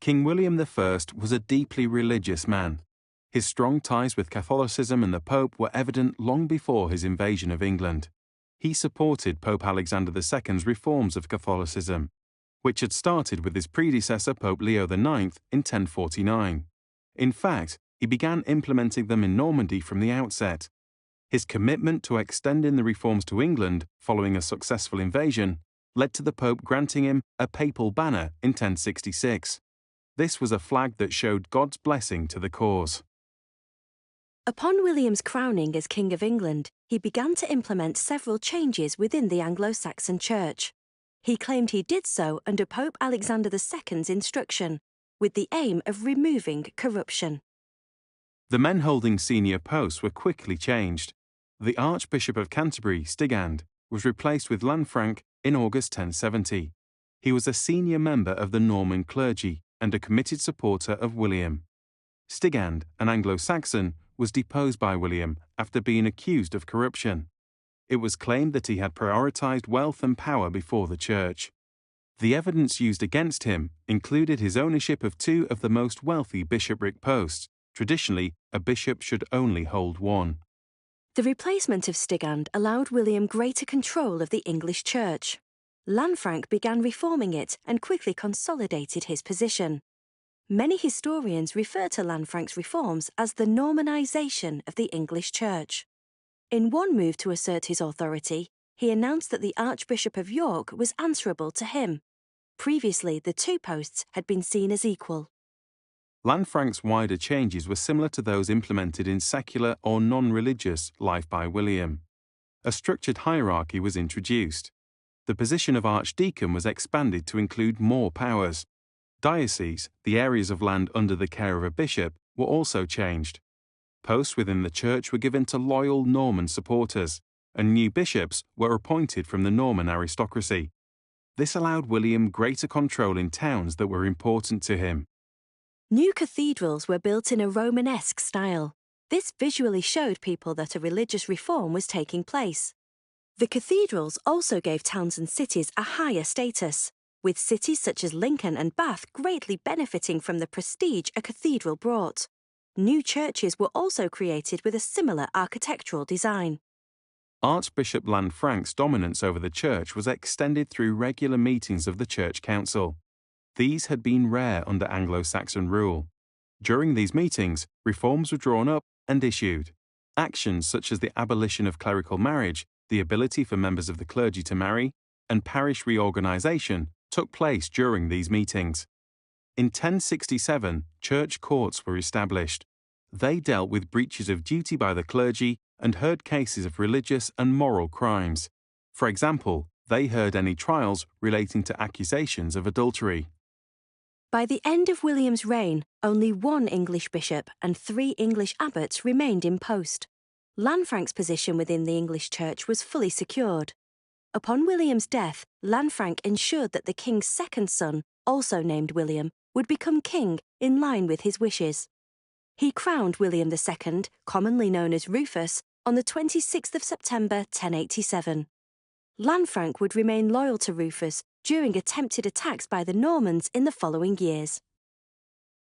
King William I was a deeply religious man. His strong ties with Catholicism and the Pope were evident long before his invasion of England. He supported Pope Alexander II's reforms of Catholicism, which had started with his predecessor Pope Leo IX in 1049. In fact, he began implementing them in Normandy from the outset. His commitment to extending the reforms to England following a successful invasion led to the Pope granting him a papal banner in 1066. This was a flag that showed God's blessing to the cause. Upon William's crowning as King of England, he began to implement several changes within the Anglo-Saxon Church. He claimed he did so under Pope Alexander II's instruction, with the aim of removing corruption. The men holding senior posts were quickly changed. The Archbishop of Canterbury, Stigand, was replaced with Lanfranc in August 1070. He was a senior member of the Norman clergy and a committed supporter of William. Stigand, an Anglo-Saxon, was deposed by William after being accused of corruption. It was claimed that he had prioritized wealth and power before the church. The evidence used against him included his ownership of two of the most wealthy bishopric posts. Traditionally, a bishop should only hold one. The replacement of Stigand allowed William greater control of the English church. Lanfranc began reforming it and quickly consolidated his position. Many historians refer to Lanfranc's reforms as the Normanization of the English church. In one move to assert his authority, he announced that the Archbishop of York was answerable to him. Previously, the two posts had been seen as equal. Lanfranc's wider changes were similar to those implemented in secular or non-religious life by William. A structured hierarchy was introduced. The position of archdeacon was expanded to include more powers. Dioceses, the areas of land under the care of a bishop, were also changed. Posts within the church were given to loyal Norman supporters, and new bishops were appointed from the Norman aristocracy. This allowed William greater control in towns that were important to him. New cathedrals were built in a Romanesque style. This visually showed people that a religious reform was taking place. The cathedrals also gave towns and cities a higher status, with cities such as Lincoln and Bath greatly benefiting from the prestige a cathedral brought. New churches were also created with a similar architectural design. Archbishop Lanfranc's dominance over the church was extended through regular meetings of the church council. These had been rare under Anglo-Saxon rule. During these meetings, reforms were drawn up and issued. Actions such as the abolition of clerical marriage, the ability for members of the clergy to marry, and parish reorganization took place during these meetings. In 1067, church courts were established. They dealt with breaches of duty by the clergy and heard cases of religious and moral crimes. For example, they heard any trials relating to accusations of adultery. By the end of William's reign, only one English bishop and 3 English abbots remained in post. Lanfranc's position within the English church was fully secured. Upon William's death, Lanfranc ensured that the king's second son, also named William, would become king in line with his wishes. He crowned William II, commonly known as Rufus, on the 26th of September 1087. Lanfranc would remain loyal to Rufus during attempted attacks by the Normans in the following years.